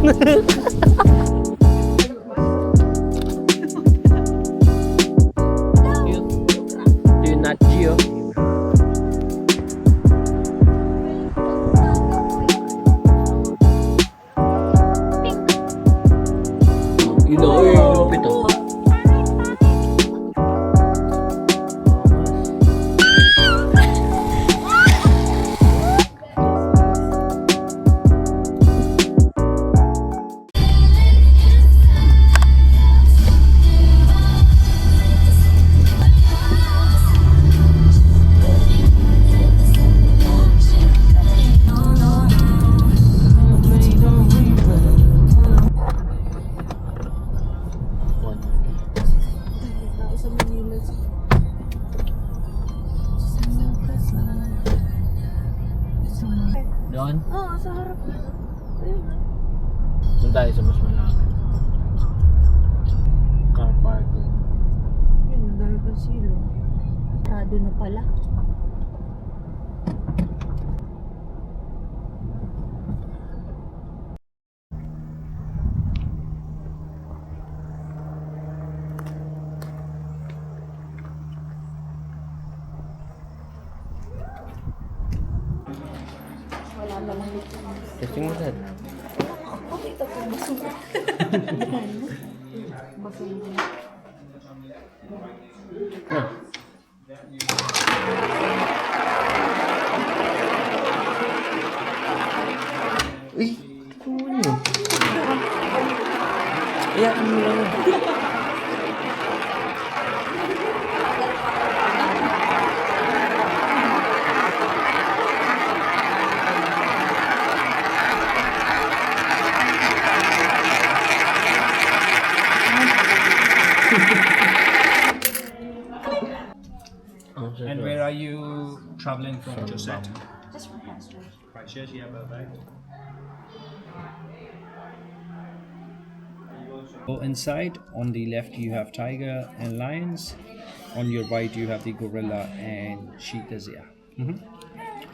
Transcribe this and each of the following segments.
Yung Nat Geo. Yun o, lumapit o. Doon? Oo, sa harap na. Doon tayo sa mas malapit. Car parking. Yun, ang dami pang silo. Rado na pala. Wala na lang ito. Testing mo sir. Ito po, basura. Basura. Ah. Uy, ano yun? Iyakan mo lang. And where are you traveling from, Josette? Just for password. Christchurch, yeah, perfect. Go inside. On the left you have tiger and lions. On your right you have the gorilla and cheetahs. Yeah.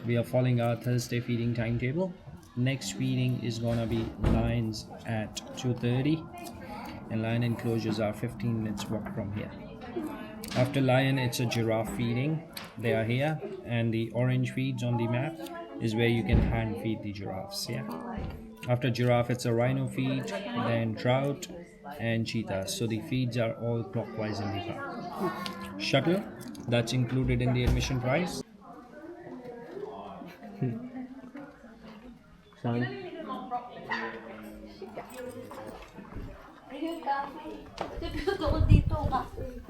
We are following our Thursday feeding timetable. Next feeding is gonna be lions at 2:30, and lion enclosures are 15 minutes walk from here. After lion, it's a giraffe feeding. They are here, and the orange feeds on the map is where you can hand feed the giraffes. Yeah. After giraffe, it's a rhino feed, then trout and cheetah. So the feeds are all clockwise in the park. Shuttle, that's included in the admission price. Saan? Ayun, kami. Nagluto dito kasi.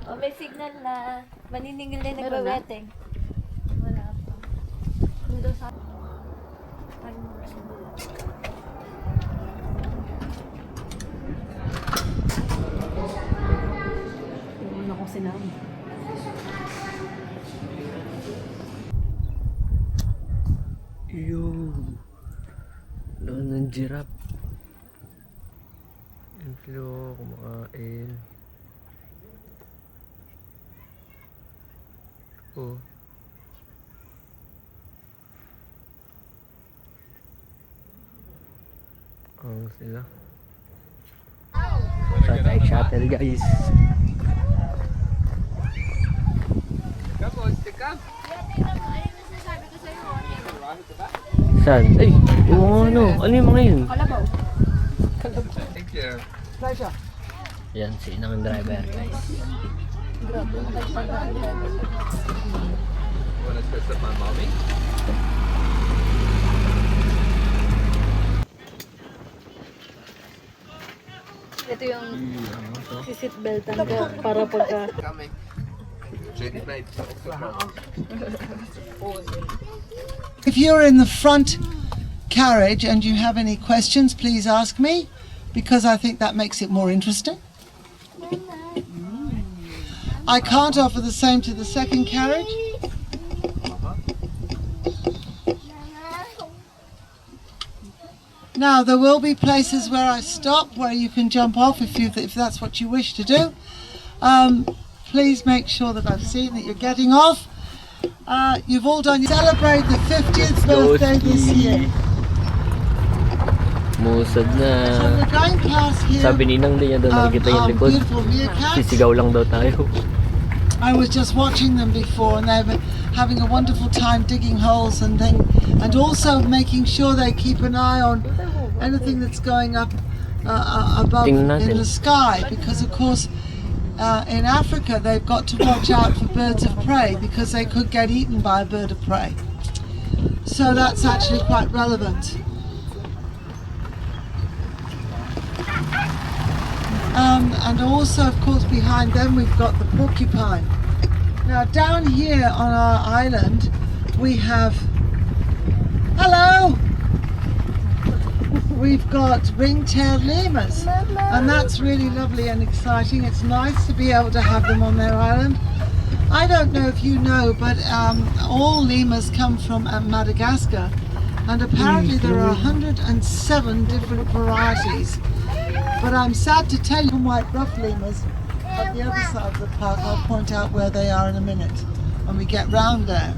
O, may signal na maniningil na nagwa-wetting. Wala pa. Dito sa... Yung ako sinama. Yun. Doon ng giraffe. Yung sila kumakain. Oh. Ang sila. Shuttle guys. Saan? Ay, yung mga ano. Ano yung mga yun? Kalabaw. Thank you. Yan, si inang driver guys. Grabe. Wanna test up my mommy? Ito yung seatbeltan ka para pagka... Coming. JD mate. If you're in the front carriage and you have any questions, please ask me, because I think that makes it more interesting. I can't offer the same to the second carriage. Now there will be places where I stop, where you can jump off if that's what you wish to do. Please make sure that I've seen that you're getting off. You've all done. Celebrate the 50th birthday this year. Musod na. So we're going past here. Sabi ni Nang din niya daw nakikita yung likod. Beautiful meerkats. Sisigaw lang daw tayo. I was just watching them before, and they were having a wonderful time digging holes and also making sure they keep an eye on anything that's going up above in the sky, because of course in Africa they've got to watch out for birds of prey because they could get eaten by a bird of prey. So that's actually quite relevant. And also, of course, behind them we've got the porcupine. Now down here on our island we have, hello! We've got ring-tailed lemurs, and that's really lovely and exciting. It's nice to be able to have them on their island. I don't know if you know, but all lemurs come from Madagascar, and apparently there are 107 different varieties. But I'm sad to tell you, white ruff lemurs at the other side of the park. I'll point out where they are in a minute when we get round there.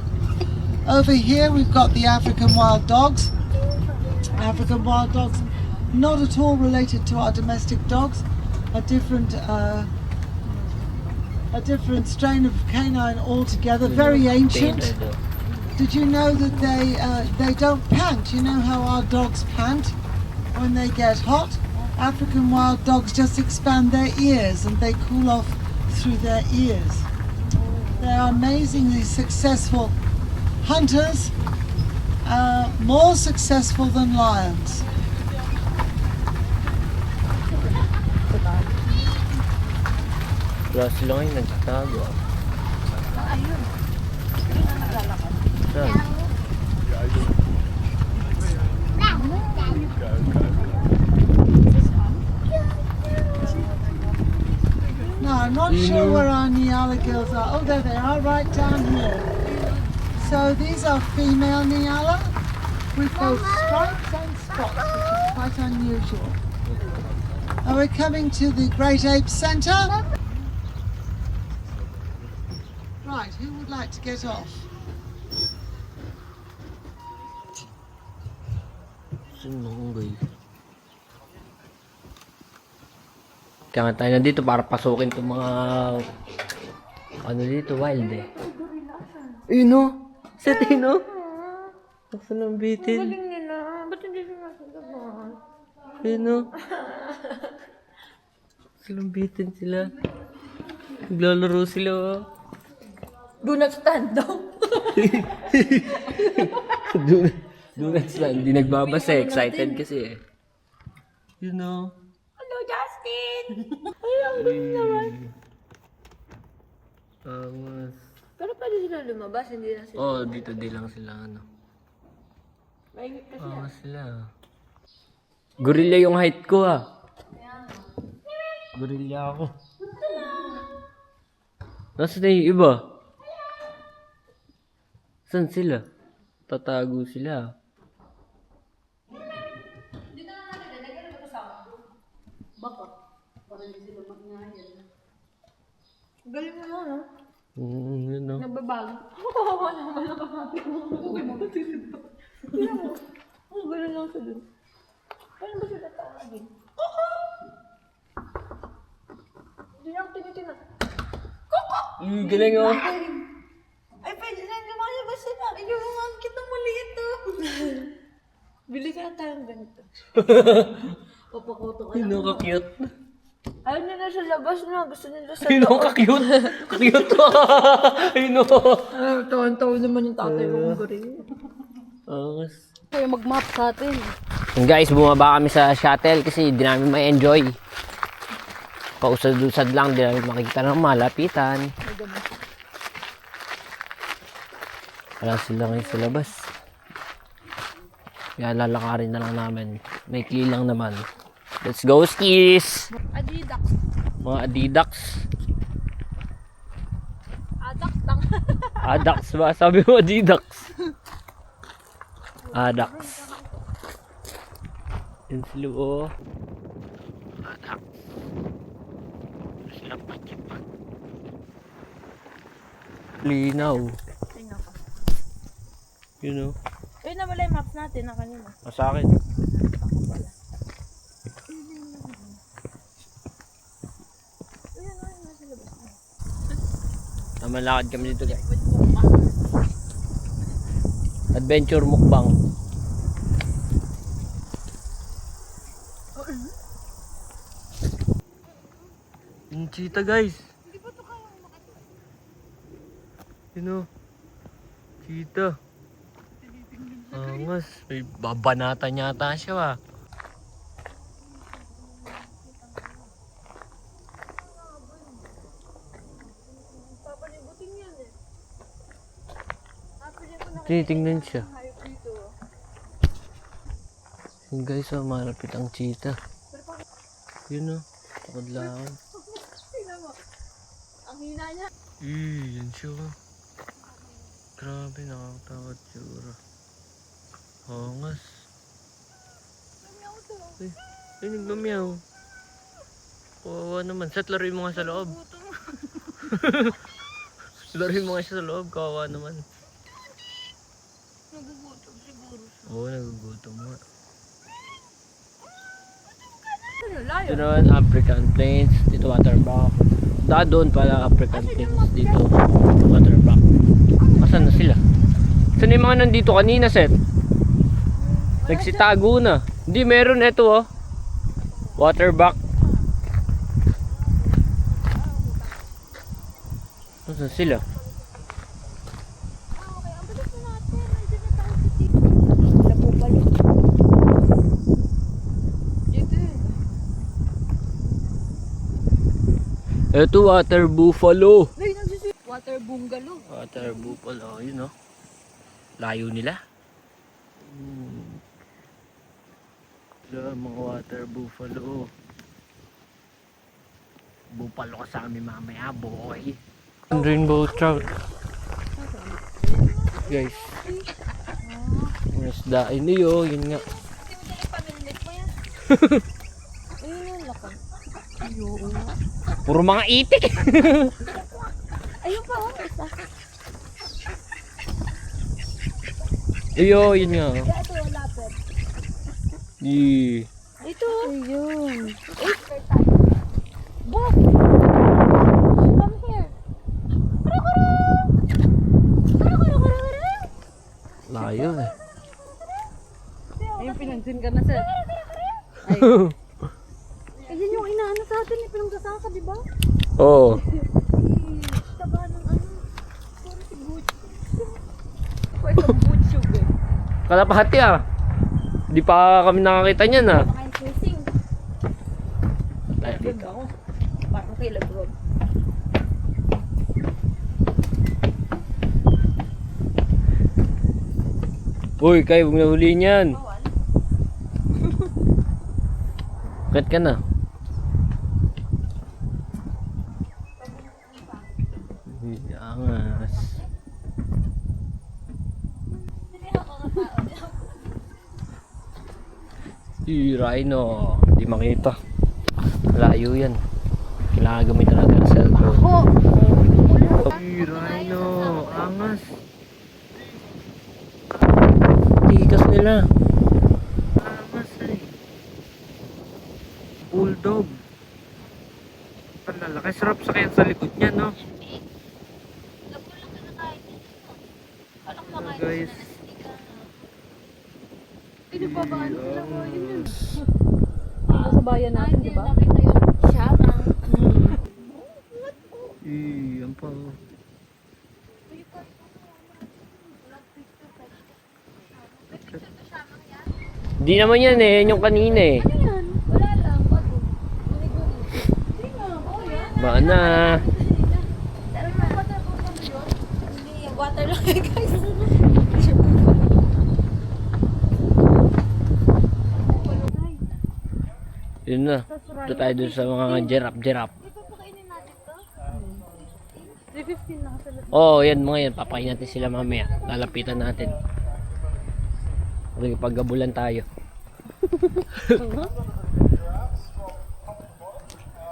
Over here we've got the African wild dogs. African wild dogs, not at all related to our domestic dogs, a different strain of canine altogether, very ancient. Did you know that they don't pant? You know how our dogs pant when they get hot? African wild dogs just expand their ears and they cool off through their ears. They are amazingly successful hunters, more successful than lions. Wala sila ngayon nagtatago. Ayun. Ayun na naglalakad. Saan? No, I'm not sure where our Nyala girls are. Oh, there they are, right down here. So these are female Nyala with both stripes and spots, which is quite unusual. And we're coming to the Great Ape Centre. Right, who would like to get off? Sinunggay. Kaya nga tayo na dito para pasukin itong mga ano dito, wild eh. Ayun o! Sa tino! Naksan ang bitin. Galing nila. Ba't hindi sila sasabahan? Ayun o! Silang bitin sila. Naglalaro sila o. Do not stand daw. Doon sila. Hindi nagbabasa. Excited kasi eh. You know. Hello, Justin! Ay, ang ganda naman. Angas. Pero pwede sila lumabas, hindi na sila. Oh, dito di lang sila ano. Mahingit kasi. Angas sila. Gorilla yung height ko ah. Gorilla ako. Nasaan na yung iba? Saan sila? Tatago sila. Galing mo, no? Yun no. Nagbabago. Oo, naman nakakapit mo. Tignan mo. Ang galing lang sa dun. Paano ba sila tawagin? Hindi niya ako tinitingnan. Galing oh. Ay, pwede na lumalabas sila. Ikaw mo ang cute ng maliit to. Bili ka na tayong ganito. Papakoto ka Yun lang. no, ka-cute. Ayaw nila sa labas na. Gusto nila sa Yun no, ka-cute. Ka-cute to. Yun no. Ay, tawan-tawa naman yung tatay kong gorilla. Angas. Kaya mag-map sa atin. Guys, bumaba kami sa shuttle kasi di namin ma-enjoy. Pausad-usad lang, di namin makikita ng malapitan. Wala sila ngayon sa labas. Kaya lalakarin na lang namin. May kli lang naman. Let's go, skis! Adidas. Mga Adidas. Adak lang. Adax ba? Sabi mo Adidas. Adax. Yun sila oh. Adax. Sila pakipan. Linaw. Tingnan ko. You know. Ayun na wala yung maps natin na kanina. Sa akin. Malakad kami dito guys. Adventure mukbang. Yung cheetah guys. Yun o. Cheetah. Angas. May babanatan yata siya ba. Tinitingnan siya. Yun guys, oh, malapit ang cheetah. Yun o, takadlaan. Ang hina niya. Yan siya. Oh. Grabe, nakakatakot tsura. Angas. Ay, nagmamiyaw. Kawawa naman. Sat, laruin mo nga sa loob. Laruin mo nga siya sa loob, kawawa naman. Nagugutom siguro. Oo, nagugutom nga. Ano, layo? Ito naman, African Plains. Dito, waterback. Doon pala, African Plains. Dito, waterback. Asan na sila? Saan yung mga nandito kanina, Seth? Nagsitago na. Hindi, meron ito, oh. Waterback. Asan sila? Ito, water buffalo. Water bungalow. Water buffalo, yun, oh. Layo nila. Mga water buffalo. Buffalo ka sa amin mamaya, boy. Rainbow trout. Guys. Ang isdain niyo, yun nga. Hindi mo dali pamililit mo yan. Ayun yung lakad. Puro mga itik. Ayun pa, oh. Isa. Iyo, yun nga. Oh. Ito, lapad. Ito. Ayun. Bok! Come here. Layo eh. Ayun, pinagsin ka na, sir. Ay. Ayun yung inaano sa atin, pinanggasaka, di ba? Oo. Taba ng ano. Sorry si Butch. Pwede ang Butch eh. Kalapahati ah. Di pa kami nakakita niyan ah. Baka yung fishing. Tayo dito. Parang kay Lebron. Uy, kayo, huwag nahuli niyan. Bawal. Kat ka na. Angas. Hindi ako katao. Rhino. Di makita. Layo yan. Kailangan gamitin natin ang cellphone. Rhino. Angas. Tikas nila. Angas eh. Bulldog. Ang lalaki. Sarap sa kaya sa likod niya, no? Labo lang ka na kain dito. Alam mo kain Guys. na nastika. Ano pa ba? Ano sila ko? Yun yun. Sa bayan natin, di ba? Nakita yung siyama. Yan pa. Di naman yan eh. Yan yung kanina eh. Ano yan? Wala lang. Bago. Guni-guni. Hindi nga. Oo yan. Baka na. Pero may water po kami yun. Hindi, water lang eh guys. Yun na. Ito tayo dun sa mga giraffe. Ito pakainin natin to. 315 lang sa Oo, yan mga yan. Papakain natin sila mamaya. Lalapitan natin. Paggabulan tayo.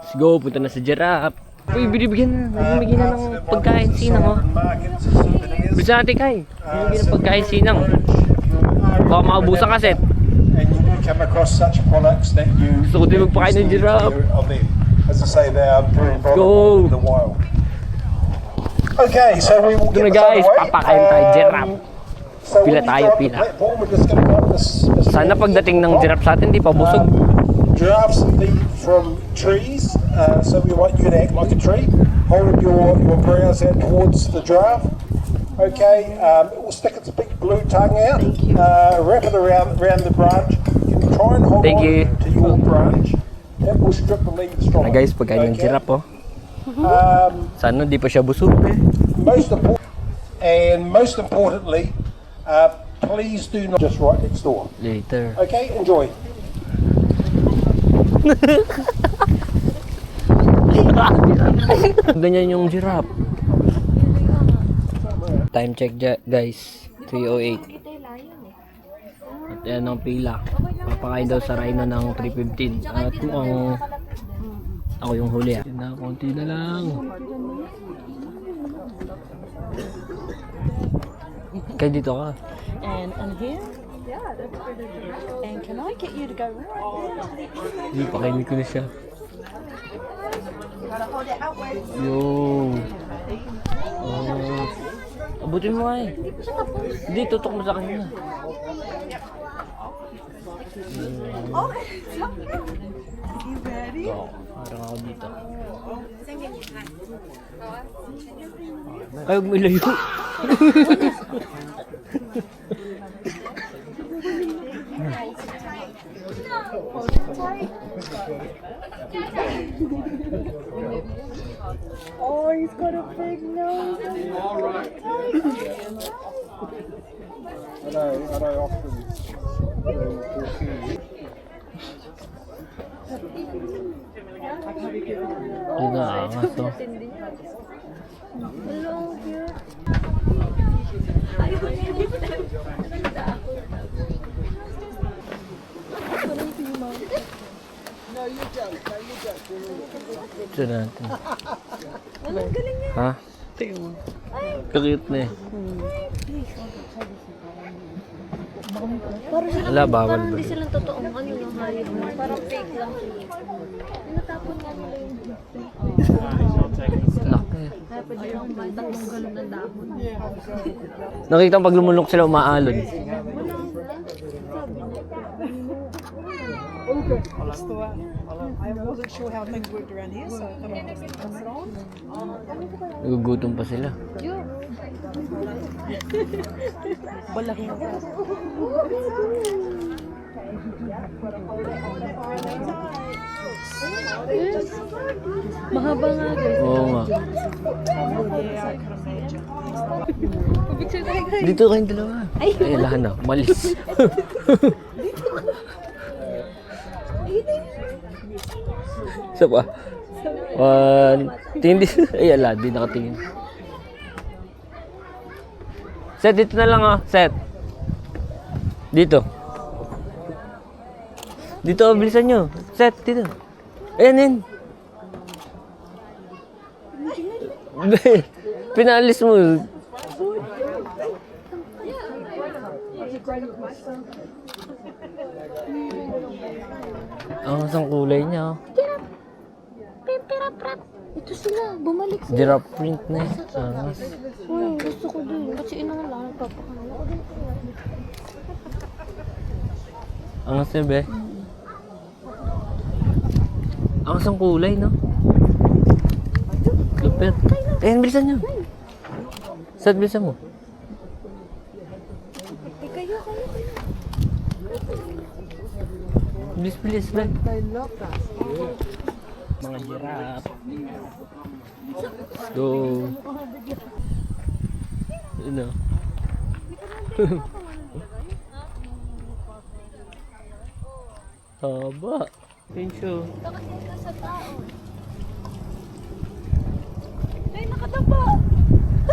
Let's go, punta na sa giraffe. Uy, binibigyan na. Binibigyan na ng pagkain sinang, oh. Bisa natin, Kai. Binibigyan ng pagkain sinang. Baka maubusan ka, Seth. And you do come across such products that you Gusto ko din magpakain ng giraffe. As I say, they are very go. in the wild. Okay, so we will Ito na get this guys, underway. papakain tayo giraffe. So Pila when you tayo, go up the pila. platform, we're just going to go up this Sana pagdating ng giraffe sa atin, di pa busog. Giraffes feed from trees, so we want you to act like a tree. Hold your brows out towards the giraffe. Okay, we'll stick its big blue tongue out. Wrap it around the branch. You can try and hold Thank on you. to your branch. That will strip the leaves from Na it. guys, pagkain ng Okay? giraffe oh. Sana di pa siya busog eh. Most importantly, please do not just right next door. Later. Okay, enjoy. Ganyan yung giraffe. Time check guys, 3:08. At yan ang pila. Papakain daw sa rhino ng 3:15. At mukhang ako yung huli ah. Yan na, konti na lang. Kaya dito ka. And here? Yeah, that's for the giraffe. And can I get you to go right Hindi, pakainin ko na siya. Yo. Abutin mo ay. Hindi, tutok mo sa kanya. Oh, parang ako dito. Kayo may layo. Oh, he's got a big nose. Yun na, angas to. Ito natin. Ha? Kakit na eh. Wala, bawal Parang ba? hindi silang totoong ano yung hayop. Parang fake lang. Tinatapon nga nila yung Laki. kaya pwede lang kumain tatlong galon ng dahon. Nakita mo pag lumulok sila umaalon. I wasn't sure how things worked around here, so I thought I'd just pass it on. Nagugutom pa sila. Mahaba nga guys. Oo nga. Dito kayong dalawa. Ay, lahat na. Malis. Isa pa. Tingin di. Ay, ala. Di nakatingin. Set, dito na lang ah. Set. Dito. Dito, bilisan nyo. Set, dito. Ayan, ayan. Pinalis mo. Ang kulay niya. Oh. Pimperaprat. Ito sila. Bumalik sila. Giraffe print na eh. Angas. Gusto ko din. Kasi inang lang. Papakala. Angas niya, be. Angas ang kulay, no? Lupit. Ayan, bilisan nyo. Sat, bilisan mo. Kayo. Bilis, bilis, be. Mga giraffe. Go. Ano? Haba. Thank you. Nakakita sa tao. Ay, nakadapa.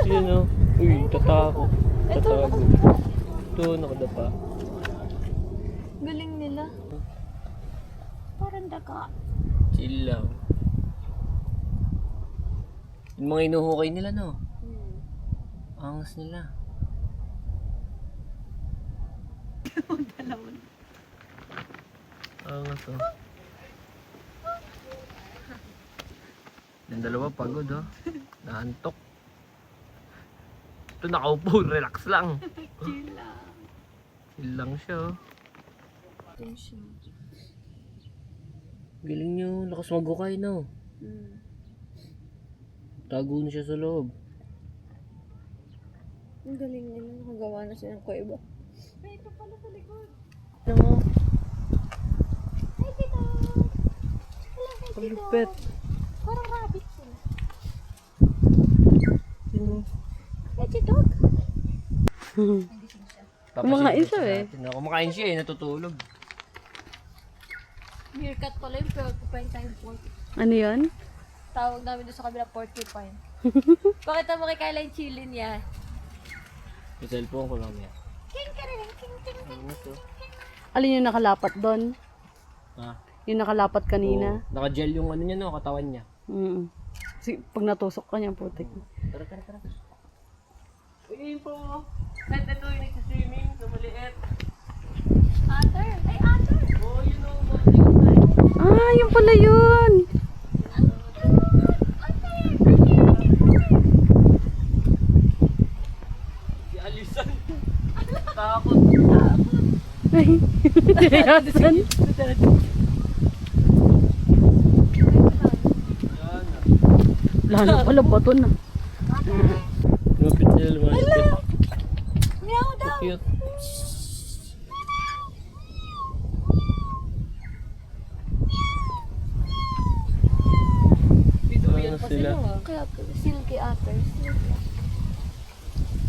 Yun o. Uy, tatako. Tatago. Ito, nakadapa. Galing nila. Parang daga. Chill lang. Yung mga inuhukay nila, no? Angas nila. Angas, oh. Yung dalawa pagod, oh. Naantok. Ito nakaupo, relax lang. Chill lang siya. Galing nyo, lakas magukay no. Tago na siya sa loob. Ang galing nila, nakagawa na siya ng kuweba. Ano? Hi, Tito! Hello, hi, Tito! Pagpet. Parang rabbit sila. Sino? Hi, Tito! Kumakain siya eh. Kumakain siya eh, natutulog. Meerkat pala yung porcupine tayong pork. Ano yun? Tawag namin doon sa kabila porcupine. Pakita mo kay Kyla yung chili niya. Yung cellphone ko lang yan. King, king, king, king, king. Ano to? Alin yung nakalapat doon? Ha? Yung nakalapat kanina? Oo. Naka-gel yung ano niya no, katawan niya. Pag natusok ka niya, putik. Tara, tara, tara. Uy, po. Set ito yung nagsiswimming sa maliit. Otter! Ay, otter! Oh, you know, boating. Ah, yung pala yun! Si Alisan. Takot. Ay, Hudson. Yan. Lalo pala bato na. Lumapit nila, lumapit. Meow daw! Cute. Ano sila? Kaya silky otter.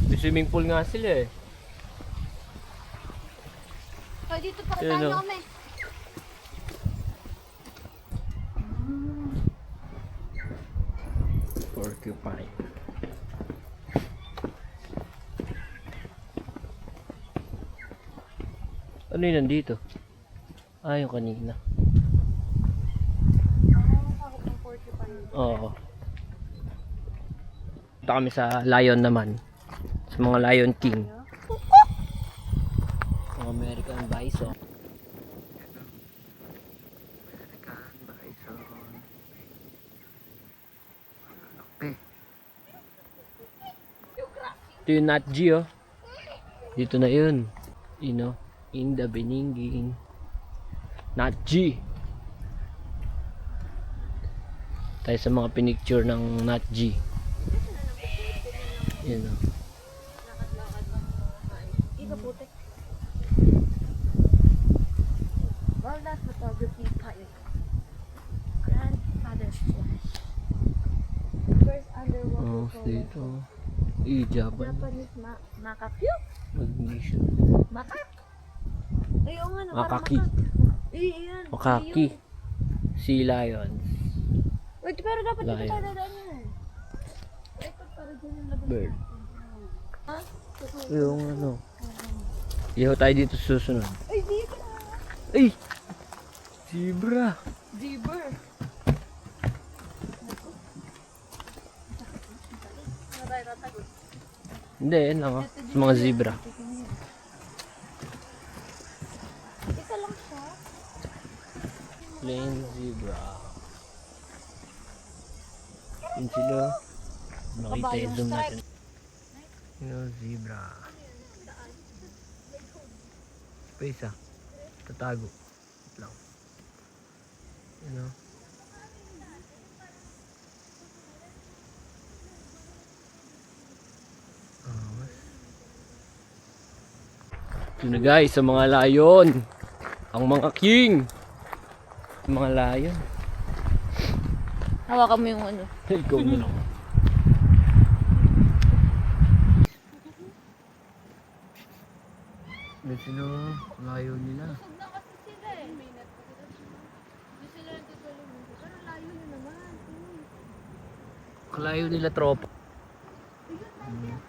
May swimming pool nga sila eh. Ay, dito pa Yun, tayo oh. kami. Porcupine. Ano yun nandito? Ah, yung kanina. Oo. Punta kami sa lion naman. Sa mga Lion King. Mga American Bison. American Bison. Ito yung Nat Geo. Dito na yun. You know, in the Beninging. Nat G. Tayo sa mga pinicture ng Nat G. Yun o. Wildlife photography pilot. Grandfather's flash. First underwater Oh, photo. dito. Ijaban. Japanese macaque. Magnition. Macaque. Ay, yung ano, Makaki. Iyan. Makaki. Sea lion. Wait, pero dapat dito Lion. tayo dadaan yan. Ito, para dyan yung labas. Bird. Ha? Yung ano. Iho tayo dito sa susunod. Ay, dito. Ay! Zebra. Zebra. Hindi, yun lang oh. Sa mga zebra. Isa lang siya. Plain zebra. Yun sila. Nakita yung zoom natin. Yung zebra. Pa isa. Tatago. Wait lang. Yun o. Ito na guys, sa mga layon. Ang mga king. Ang mga layon. Hawakan mo yung ano. Ikaw mo lang. Yan sila, layo nila. Na kasi sila eh. Hindi sila nagtutulog. Pero layo na naman. Kalayo nila tropa. Oo nga.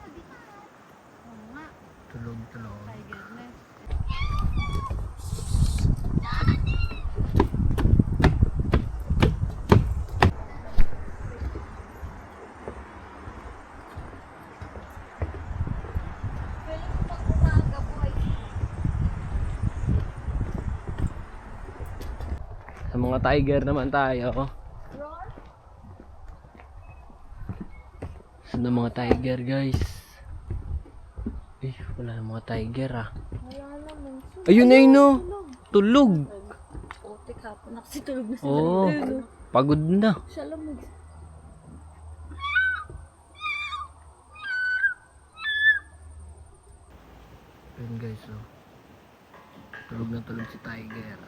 Tulog. Tiger na. Sa mga tiger naman tayo. Sa mga tiger guys. Wala yung mga tiger ah. Wala naman. Ayun na yun oh. Tulog. Putik hapon. Nakasitulog na sila. Oo. Pagod na. Siya lang mag... Ayun guys oh. Tulog na tulog si tiger.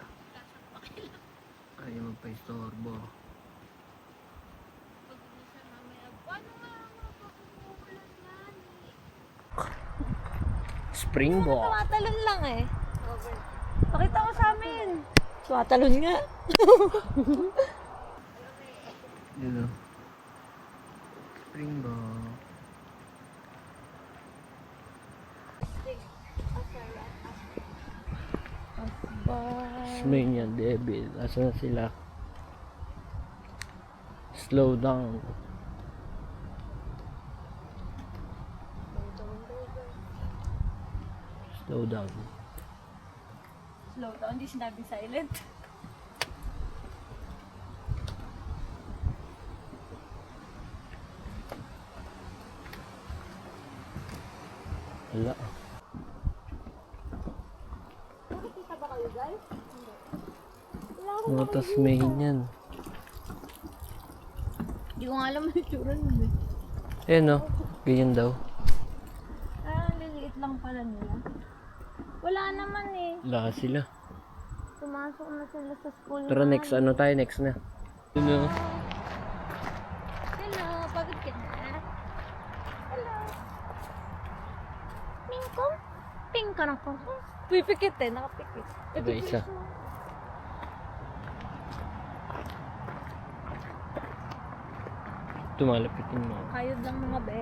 Ayaw magpa-istorbo. Springbok. Tumatalon lang eh. Pakita mo sa amin. Tumatalon nga. Yun o. Springbok. Tasmania Devil. Asa na sila? Slow down. Slow down. Slow down, hindi sinabing silent. Wala. Nakikita ba kayo guys? Mga Tasmanian. Hindi ko nga alam ang itsura nun eh. Ayan o. Ganyan daw. Ah, liliit lang pala nila. Wala naman eh. Wala sila. Pumasok na sila sa school. Tara next ano tayo? Next na. Yun o. Hello, pagod ka na? Hello. Mingkong? Ping ka na ko. Pipikit eh, nakapikit. Iba isa. Tumalapitin mo. Kayod lang mga be.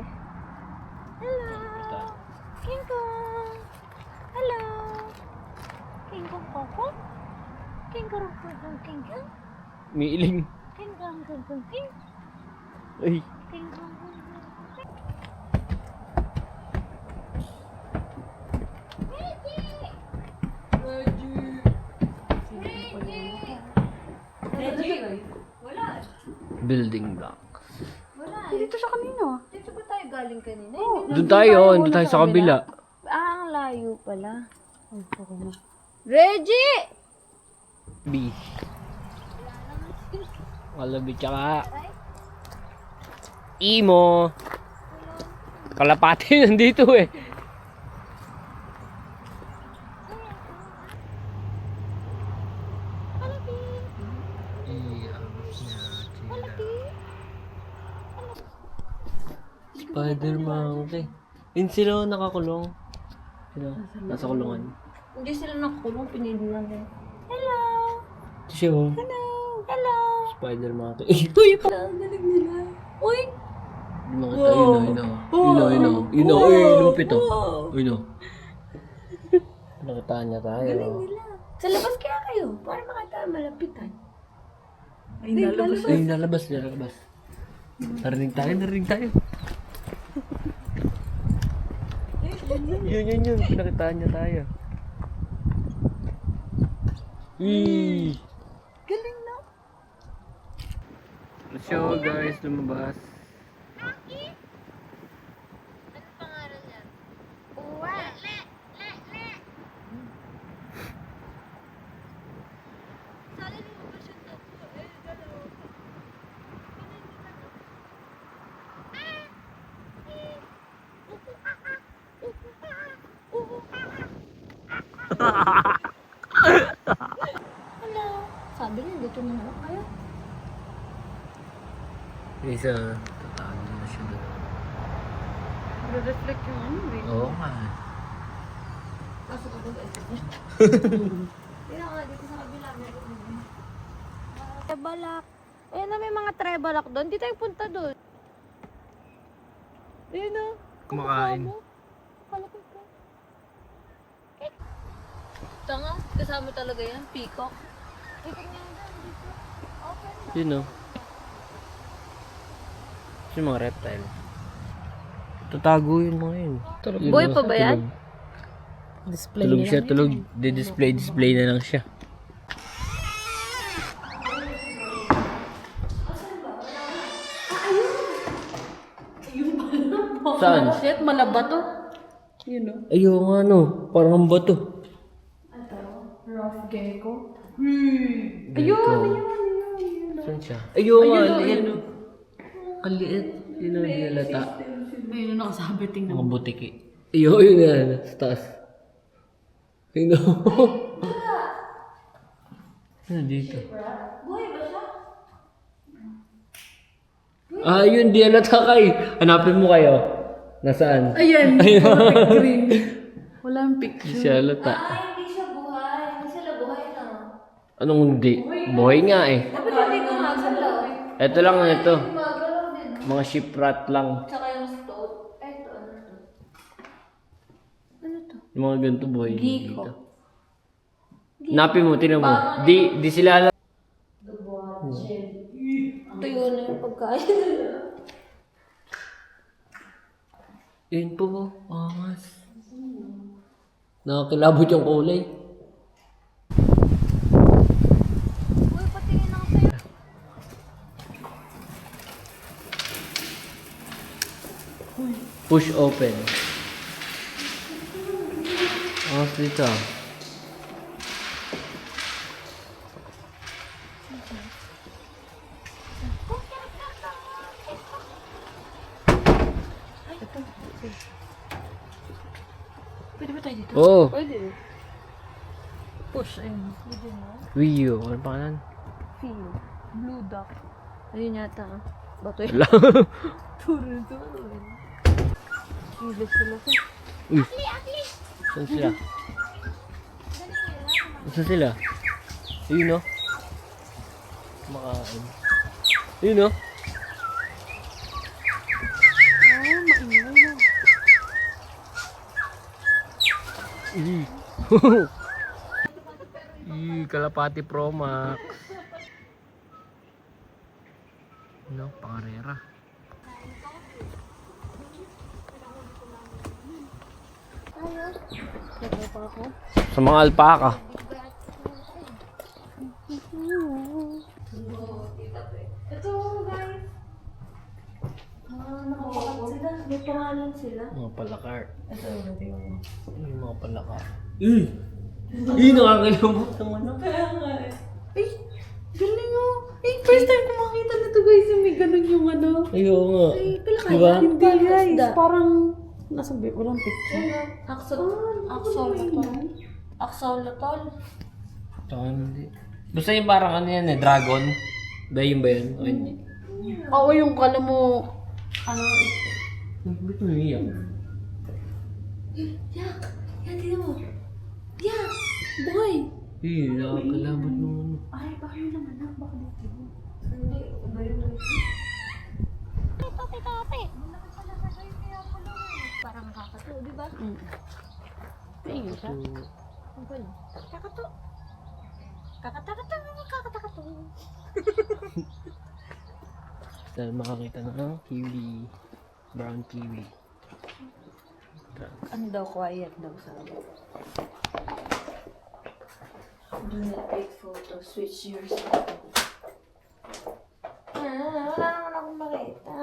Hello. King Kong. Hello. King Kong Koko. King Kong Kong King Kong. Miiling. King Kong Kong Kong King. Ay. King Kong Kong Kong. Building block. Dito siya kanina. Dito ba tayo galing kanina? Doon tayo. Doon tayo sa kabila. Ah, ang layo pala. Ay, ako na. Reggie! B. Walabi tsaka Imo. Kalapati nandito eh. Spider Monkey. Yun sila nakakulong. Sila, nasa kulungan. Hindi sila nakakulong, pinili lang eh. Hello! Ito siya oh. Hello! Spider Monkey. Uy, parang galing nila. Uy! Nakita, yun o. Yun o. Uy, lumapit o. Uy no. Nakita niya tayo. Sa labas kaya kayo, para makita malapitan. Ay, nalabas. Ay, nalabas. Narinig tayo. Yun. Pinakitaan niya tayo. Eee! Galing na. Let's show guys, lumabas. Ano pangalan niya? Uwa! Le! Sali ni mo ba siya tatlo? Eh, dalawa pa. Hello! Sabi niya, dito na naman kayo. Isa, tatago na siya doon. Reflect yung ano eh. Oo nga. Pasok ako sa niya. Tira nga, dito sa kabila. Meron din. Trebalak. Ayun na, may mga trebalak doon. Di tayo punta doon. Ayun na. Kumakain. Kalapit ka. Tanga, kasama talaga yan. Peacock. Peacock nga dyan. Dito. Open. Yun o. Ito yung mga reptile. Tatago yun mga yun. Yun, Buhay oh, pa ba yan? Display Tulog nila. siya, tulog. Display na lang siya. Saan? Shit, malaba to. You know. Ayun nga no, parang ang bato. Rough gecko. Ayun, Saan siya? Ayun nga, liit. Ang liit. Yun ang dinalata. Ayun na nakasabi, tingnan Mga butiki. Ayun yan, sa taas. Ayun o. Ano dito? Buhay ba siya? Ah, yun, di alata kay. Hanapin mo kayo. Nasaan? Ayan, walang green. Walang Di picture. siya alata. Hindi siya buhay. Hindi sila buhay na. Anong hindi? Buhay nga eh. Dapat hindi gumagalaw. Ito lang, ito. Gumagalaw din. Mga ship rat lang. Tsaka yung stone. Ito, ano to? Ano to? Yung mga ganito buhay. Giko. Dito. Napin mo, tinan mo. Di sila alata. Tuyo na yung pagkain. Yun po, angas. Nakakilabot yung kulay. Uy, patingin ako sa'yo. Push open. Angas dito. Pwede ba tayo dito? Oo. Pwede. Push, ayun. Wio. Ano pa kanan? Feel. Blue duck. Ayun yata. Bato yun. Wala. Turun. Kilos sila sa. Uy. Saan sila? Saan sila? Ayun o. Makain. Ayun o. Maingay na. Kalapati Pro Max. No, pangarera. Sa mga alpaka. Ito, guys. Nakapakat sila. May pangalan sila. Mga palakar. Ito, yung Yung mga palakar. Nakakilabot ng ano. Ay, galing oh. Ay, first time ko makita nito guys. Yung may ganun yung ano. Ayun nga. Ay, pala kaya. Diba? Hindi guys. Isda. Parang, nasa walang picture. Axolotl. Tsaka hindi. Basta yung parang ano yan eh, dragon. Ba yun ba yun? O hindi? Oo, yung kala mo, ano, Ba't mo umiyak? Yak! Yan, tignan mo. Yak! Buhay! Nakakalabot ng ano. ay, baka yun naman na, baka dito. Hindi, ba yun? Parang nakakato, di ba? Ayun siya. Ang pala. Kakato. Kakatakato. Dahil makakita ng kiwi. Brown kiwi. Ano daw, quiet daw sabi. Do not take photo. Switch yours. Wala naman akong makita.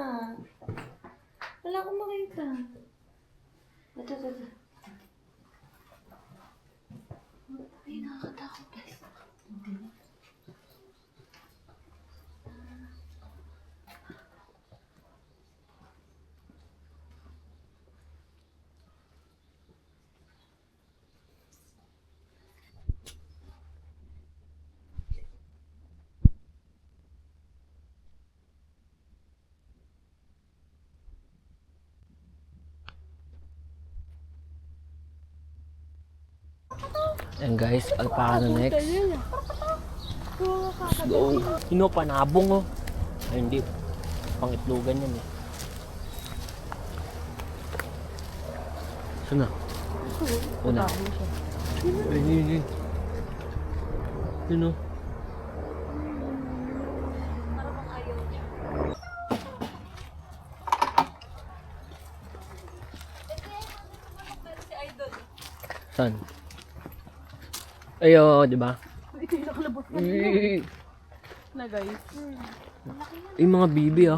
Wala akong makita. Ito. Ay, nakakatakot guys. Ayan guys, alpaka na next. Let's go. Panabong oh. Ay hindi. Pangitlugan yan eh. Saan na? Una. Ay. Yun oh. Saan? Ayo, di ba? Ito yung nakalabot na guys. Yung mga bibi ah.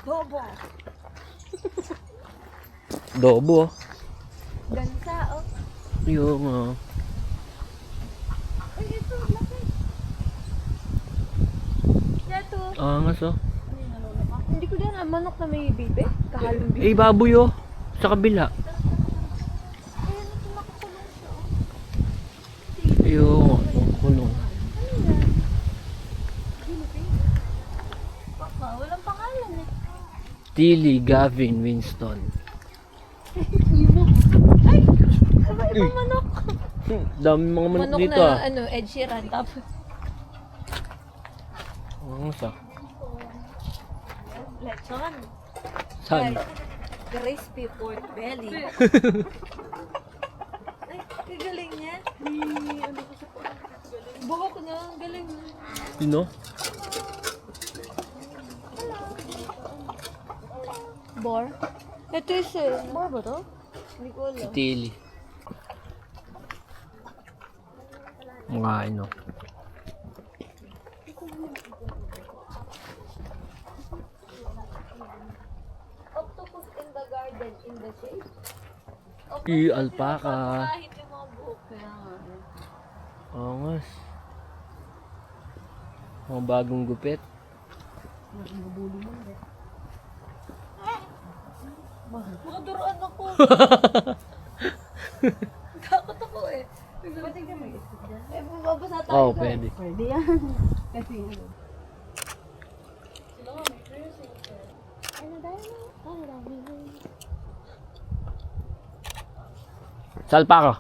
Dobo. Dobo ah. Gansa, oh. Yung, Uy, ito, laki. Ito. angas oh. Hindi ko din alam, manok na may bibe. Kahalong bibe. Eh, baboy oh. Sa kabila. Ayan, ito nakakulong siya, oh. Yung, kulong. Baka, walang pangalan eh. Tilly, Gavin, Winston. Ay! Iba-ibang manok. Dami mga manok Manok dito na, ah. Ed Sheeran. Tapos, Angas ah. lechon. Saan? Crispy pork belly. Ay, kagaling niya. Ano ko sa pork belly? Buka ko na, ang galing. Sino? Bar? Ito is bar ba to? Hindi ko alam. Tilly. Mga ano. Octopus in the garden, in the shade. Alpaca. Kahit yung mga buhok. Kaya nga. Angas. Mga bagong gupit. Makaduroan ako. Takot ako eh. Pati ka may isip dyan? Eh, mababasa tayo. Oo, pwede. Pwede yan. Kasi ano. Ano tayo? Ano tayo? Salpaka.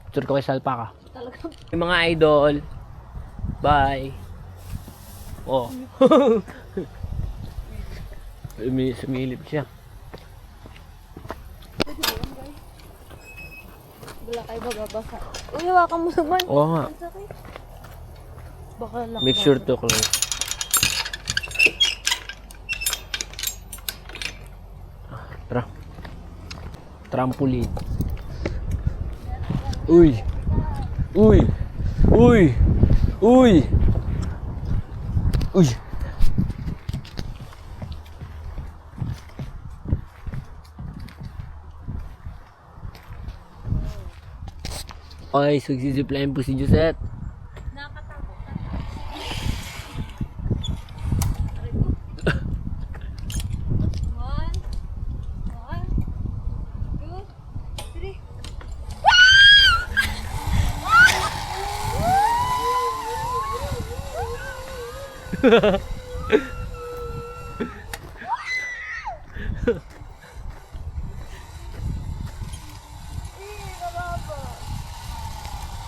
Picture ko kay Salpaka. Talagang Yung mga idol. Bye. Oh. Sumilip siya. wala kayo bababasa. Uy, hawakan mo naman. Oo nga. Ang sakit. Baka lang. Make sure to close. Tara. Trampoline. Uy. Uy. Uy. Uy. Uy. Okay, so zipline po si Josette. Nakatakot. One. One. Two. Three.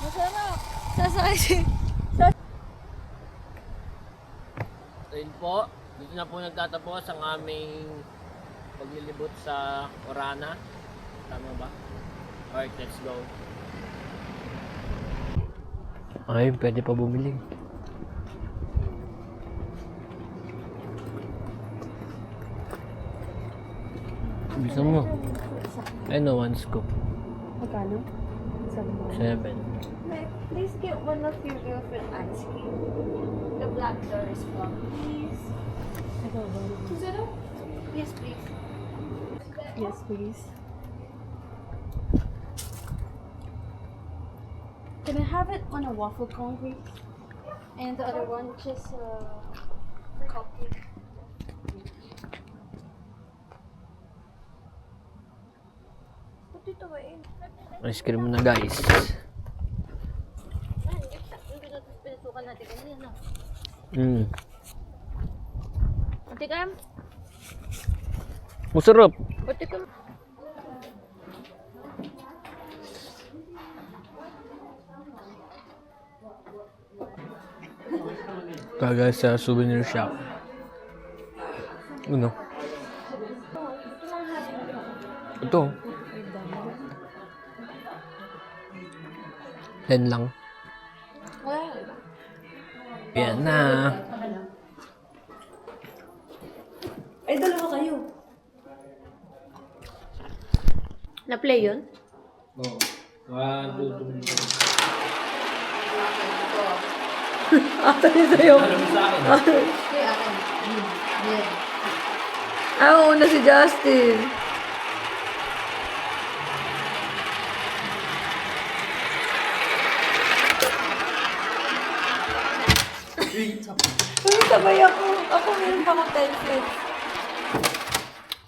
Masarap. Sasakay si... Ayun po, dito na po nagtatapos ang aming paglilibot sa Orana. Tama ba? Alright, let's go. Ay, pwede pa bumili. Bisa mo. Ano, one scoop. Magkano? 7. Please get one of your girlfriend ice cream. The black doors one, please. Yes, please. Yes, please. Can I have it on a waffle cone, please? And the other one, just cupcake. Ba't dito ba eh? Ice cream na guys. Hindi na pinasukan natin kanina. Ate Cam? Masarap. Ate Cam? Kaga sa souvenir shop. Ano? Ito. 10 lang. Yan na. Ay, dalawa kayo. Na-play yun? Oo. Ah, Ata niya sa'yo. Ah, una si Justin. Uy, sabay ako. Ako meron pa akong 10 cents.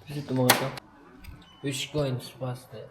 Kasi ito mga to. Wish coins, faster.